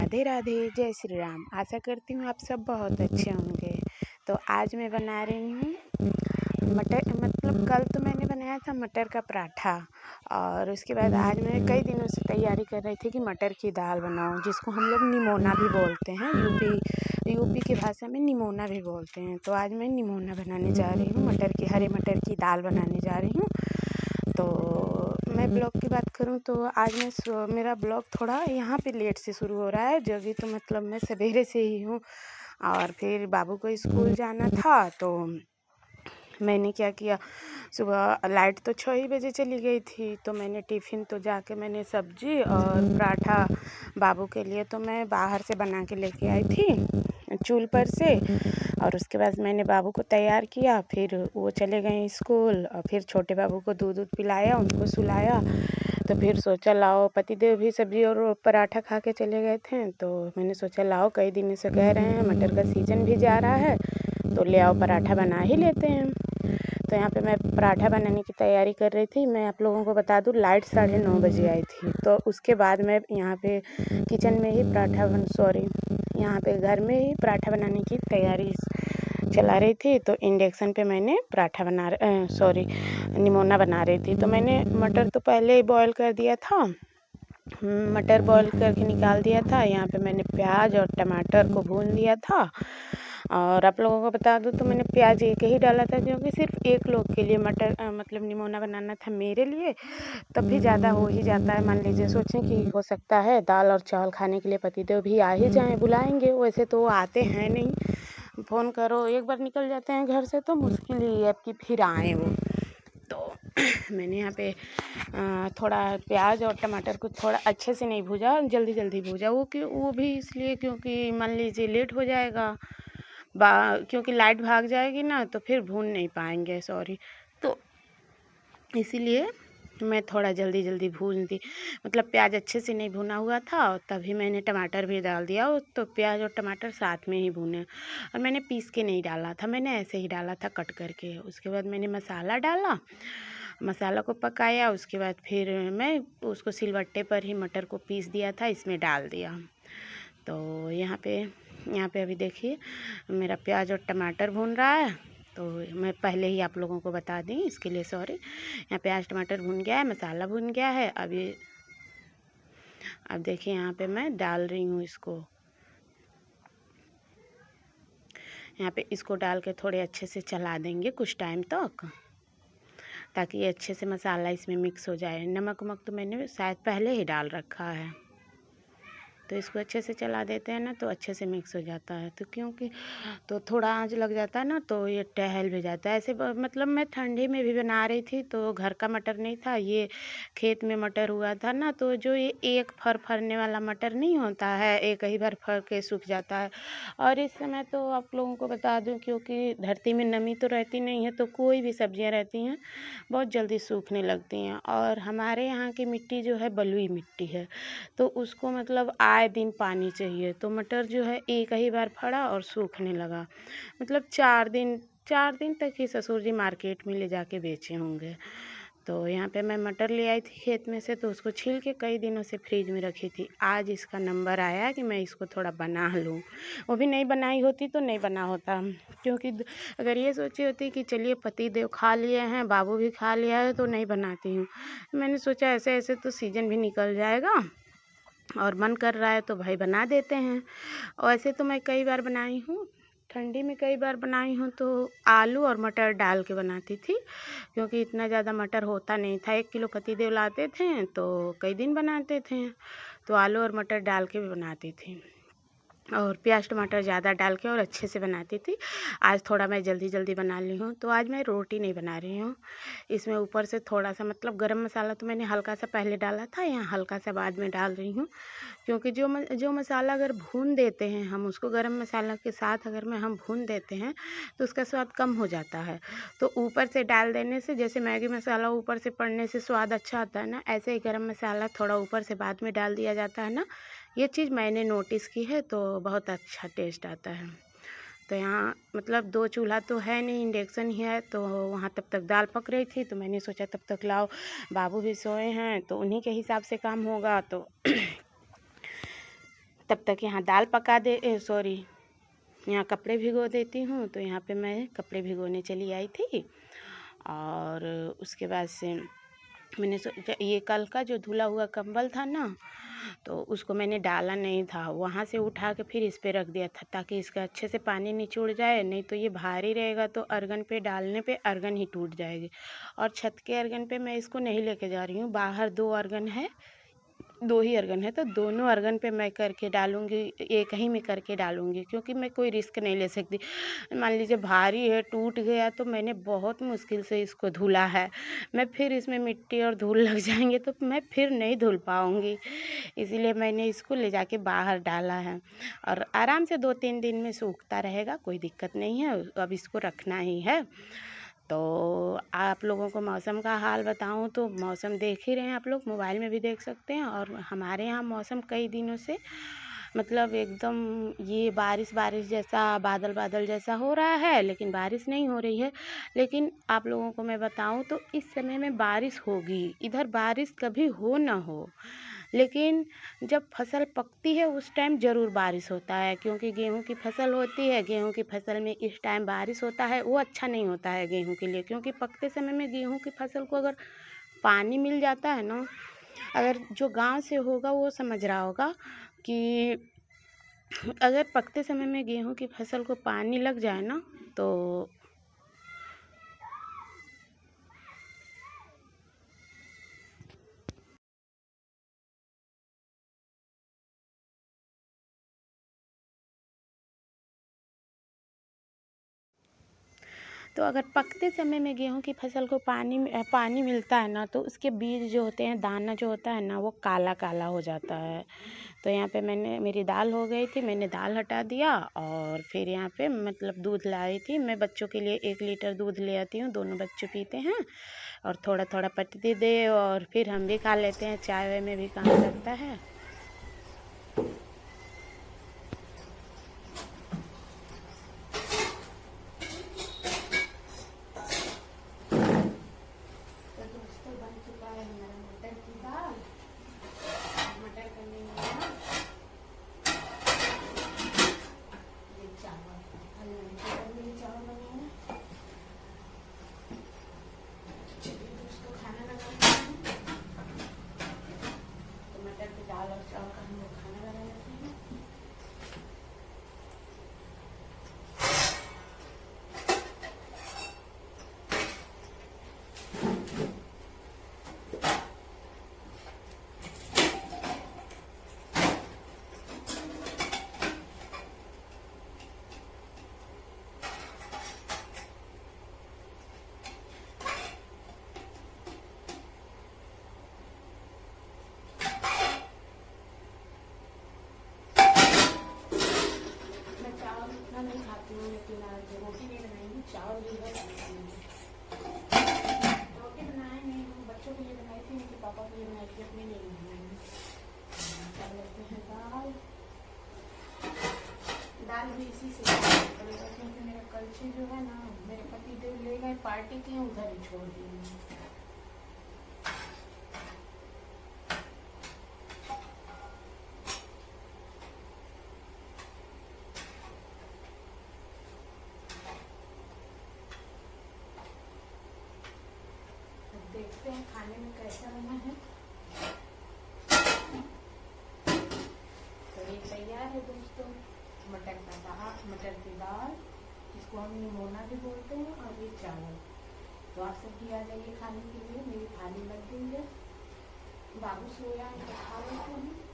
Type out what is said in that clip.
राधे राधे, जय श्री राम। आशा करती हूँ आप सब बहुत अच्छे होंगे। तो आज मैं बना रही हूँ मटर, मतलब कल तो मैंने बनाया था मटर का पराठा, और उसके बाद आज मैं कई दिनों से तैयारी कर रही थी कि मटर की दाल बनाऊँ, जिसको हम लोग निमोना भी बोलते हैं। यूपी की भाषा में निमोना भी बोलते हैं। तो आज मैं निमोना बनाने जा रही हूँ, हरे मटर की दाल बनाने जा रही हूँ। तो मैं ब्लॉग की बात करूं तो आज मेरा ब्लॉग थोड़ा यहाँ पे लेट से शुरू हो रहा है, जो भी तो मतलब मैं सवेरे से ही हूँ, और फिर बाबू को स्कूल जाना था। तो मैंने क्या किया, सुबह लाइट तो 6 ही बजे चली गई थी, तो मैंने टिफ़िन तो जाके मैंने सब्जी और पराठा बाबू के लिए तो मैं बाहर से बना के लेके आई थी चूल्हे पर से। और उसके बाद मैंने बाबू को तैयार किया, फिर वो चले गए स्कूल, और फिर छोटे बाबू को दूध पिलाया, उनको सुलाया। तो फिर सोचा लाओ, पतिदेव भी सब्जी और पराठा खा के चले गए थे, तो मैंने सोचा लाओ, कई दिन से कह रहे हैं, मटर का सीज़न भी जा रहा है, तो ले आओ पराठा बना ही लेते हैं। तो यहाँ पे मैं पराठा बनाने की तैयारी कर रही थी। मैं आप लोगों को बता दूँ, लाइट 9:30 बजे आई थी, तो उसके बाद मैं यहाँ पे किचन में ही यहाँ पे घर में ही पराठा बनाने की तैयारी चला रही थी। तो इंडक्शन पे मैंने निमोना बना रही थी। तो मैंने मटर तो पहले ही बॉयल कर दिया था, मटर बॉयल करके निकाल दिया था। यहाँ पे मैंने प्याज और टमाटर को भून लिया था। और आप लोगों को बता दूँ तो मैंने प्याज एक ही डाला था, क्योंकि सिर्फ एक लोग के लिए मतलब निमोना बनाना था मेरे लिए, तब भी ज़्यादा हो ही जाता है। मान लीजिए सोचें कि हो सकता है दाल और चावल खाने के लिए पतिदेव भी आ ही जाएं, बुलाएंगे, वैसे तो वो आते हैं नहीं, फ़ोन करो एक बार निकल जाते हैं घर से, तो मुश्किल ही है कि फिर आएँ वो। तो मैंने यहाँ पे थोड़ा प्याज और टमाटर को थोड़ा अच्छे से नहीं भूजा, जल्दी भूजा, वो भी इसलिए क्योंकि मान लीजिए लेट हो जाएगा, क्योंकि लाइट भाग जाएगी ना, तो फिर भून नहीं पाएंगे, तो इसीलिए मैं थोड़ा जल्दी भून दी। मतलब प्याज अच्छे से नहीं भुना हुआ था, और तभी मैंने टमाटर भी डाल दिया, तो प्याज और टमाटर साथ में ही भुने। और मैंने पीस के नहीं डाला था, मैंने ऐसे ही डाला था कट करके। उसके बाद मैंने मसाला डाला, मसाला को पकाया। उसके बाद फिर मैं उसको सिलबट्टे पर ही मटर को पीस दिया था, इसमें डाल दिया। तो यहाँ पे अभी देखिए मेरा प्याज और टमाटर भून रहा है। तो मैं पहले ही आप लोगों को बता दी, इसके लिए सॉरी। यहाँ प्याज टमाटर भून गया है, मसाला भून गया है। अब देखिए यहाँ पे मैं डाल रही हूँ इसको। यहाँ पे इसको डाल के थोड़े अच्छे से चला देंगे कुछ टाइम तक, ताकि ये अच्छे से मसाला इसमें मिक्स हो जाए। नमक तो मैंने शायद पहले ही डाल रखा है। तो इसको अच्छे से चला देते हैं ना, तो अच्छे से मिक्स हो जाता है। तो क्योंकि तो थोड़ा आंच लग जाता है ना, तो ये टहल भी जाता है। ऐसे मतलब मैं ठंडी में भी बना रही थी, तो घर का मटर नहीं था, ये खेत में मटर हुआ था ना, तो जो ये एक फरने वाला मटर नहीं होता है, एक ही बार फर के सूख जाता है। और इस समय तो आप लोगों को बता दूं, क्योंकि धरती में नमी तो रहती नहीं है, तो कोई भी सब्जियां रहती हैं बहुत जल्दी सूखने लगती हैं। और हमारे यहाँ की मिट्टी जो है बलुई मिट्टी है, तो उसको मतलब आए दिन पानी चाहिए। तो मटर जो है एक ही बार फड़ा और सूखने लगा। मतलब 4 दिन तक ही ससुर जी मार्केट में ले जाके बेचे होंगे। तो यहाँ पे मैं मटर ले आई थी खेत में से, तो उसको छील के कई दिनों से फ्रिज में रखी थी। आज इसका नंबर आया कि मैं इसको थोड़ा बना लूँ। वो भी नहीं बनाई होती तो नहीं बना होता, क्योंकि अगर ये सोची होती कि चलिए पति देव खा लिए हैं, बाबू भी खा लिया है, तो नहीं बनाती हूँ। मैंने सोचा ऐसे ऐसे तो सीजन भी निकल जाएगा, और मन कर रहा है तो भाई बना देते हैं। और ऐसे तो मैं कई बार बनाई हूँ, ठंडी में कई बार बनाई हूँ, तो आलू और मटर डाल के बनाती थी, क्योंकि इतना ज़्यादा मटर होता नहीं था। 1 किलो पतिदेव लाते थे तो कई दिन बनाते थे, तो आलू और मटर डाल के भी बनाती थी, और प्याज टमाटर ज़्यादा डाल के और अच्छे से बनाती थी। आज थोड़ा मैं जल्दी बना ली हूँ। तो आज मैं रोटी नहीं बना रही हूँ, इसमें ऊपर से थोड़ा सा मतलब गरम मसाला तो मैंने हल्का सा पहले डाला था, यहाँ हल्का सा बाद में डाल रही हूँ। क्योंकि जो मसाला अगर भून देते हैं हम उसको, गरम मसाला के साथ अगर हम भून देते हैं, तो उसका स्वाद कम हो जाता है। तो ऊपर से डाल देने से, जैसे मैगी मसाला ऊपर से पड़ने से स्वाद अच्छा आता है ना, ऐसे ही गरम मसाला थोड़ा ऊपर से बाद में डाल दिया जाता है ना। ये चीज़ मैंने नोटिस की है, तो बहुत अच्छा टेस्ट आता है। तो यहाँ मतलब 2 चूल्हा तो है नहीं, इंडक्शन ही है। तो वहाँ तब तक दाल पक रही थी, तो मैंने सोचा तब तक लाओ, बाबू भी सोए हैं तो उन्हीं के हिसाब से काम होगा। तो तब तक यहाँ दाल पका दे सॉरी यहाँ कपड़े भिगो देती हूँ। तो यहाँ पे मैं कपड़े भिगोने चली आई थी और उसके बाद से मैंने सोचा ये कल का जो धुला हुआ कंबल था ना, तो उसको मैंने डाला नहीं था, वहाँ से उठा के फिर इस पे रख दिया था ताकि इसका अच्छे से पानी निचुड़ जाए। नहीं तो ये भारी रहेगा तो अर्गन पे डालने पे अर्गन ही टूट जाएगी। और छत के अर्गन पे मैं इसको नहीं लेके जा रही हूँ, बाहर 2 अर्गन है, 2 ही अर्गन है, तो दोनों अर्गन पे मैं करके डालूँगी, एक ही में करके डालूँगी क्योंकि मैं कोई रिस्क नहीं ले सकती। मान लीजिए भारी है, टूट गया तो मैंने बहुत मुश्किल से इसको धुला है, मैं फिर इसमें मिट्टी और धूल लग जाएंगे तो मैं फिर नहीं धुल पाऊँगी। इसीलिए मैंने इसको ले जाके बाहर डाला है और आराम से 2-3 दिन में सूखता रहेगा, कोई दिक्कत नहीं है। अब इसको रखना ही है। तो आप लोगों को मौसम का हाल बताऊं तो मौसम देख ही रहे हैं, आप लोग मोबाइल में भी देख सकते हैं। और हमारे यहाँ मौसम कई दिनों से मतलब एकदम ये बारिश बारिश जैसा, बादल बादल जैसा हो रहा है, लेकिन बारिश नहीं हो रही है। लेकिन आप लोगों को मैं बताऊं तो इस समय में बारिश होगी, इधर बारिश कभी हो ना हो, लेकिन जब फसल पकती है उस टाइम ज़रूर बारिश होता है। क्योंकि गेहूं की फसल होती है, गेहूं की फसल में इस टाइम बारिश होता है, वो अच्छा नहीं होता है गेहूं के लिए। क्योंकि पकते समय में गेहूं की फसल को अगर पानी मिल जाता है ना, अगर जो गांव से होगा वो समझ रहा होगा कि अगर पकते समय में गेहूं की फसल को पानी लग जाए ना, तो अगर पकते समय में गेहूं की फसल को पानी मिलता है ना, तो उसके बीज जो होते हैं, दाना जो होता है ना, वो काला काला हो जाता है। तो यहाँ पे मेरी दाल हो गई थी, मैंने दाल हटा दिया और फिर यहाँ पे मतलब दूध लाई थी। मैं बच्चों के लिए 1 लीटर दूध ले आती हूँ, दोनों बच्चे पीते हैं और थोड़ा थोड़ा पत्ती दे और फिर हम भी खा लेते हैं, चाय वाय में भी काम लगता है। नहीं खाती हूँ, लेकिन आज रोटी नहीं बनाएंगी, चावल भी है। रोटी बनाए नहीं, बच्चों के लिए बनाई थी, उनके पापा के लिए बनाई थी, अपने लिए नहीं बनाएंगे। कर लेते हैं दाल भी इसी से पड़ेगा क्योंकि मेरा कलछी जो है ना, मेरे पति देव ले गए पार्टी की, उधर ही छोड़ दिए। देखते हैं खाने में कैसा बना है। तो ये तैयार है दोस्तों, मटर की दाल, जिसको हम निमोना भी बोलते हैं, और ये चावल। तो आप सब भी आ जाइए खाने के लिए। मेरी थाली लग गई है, बाबू सोया है, खा लेते हैं।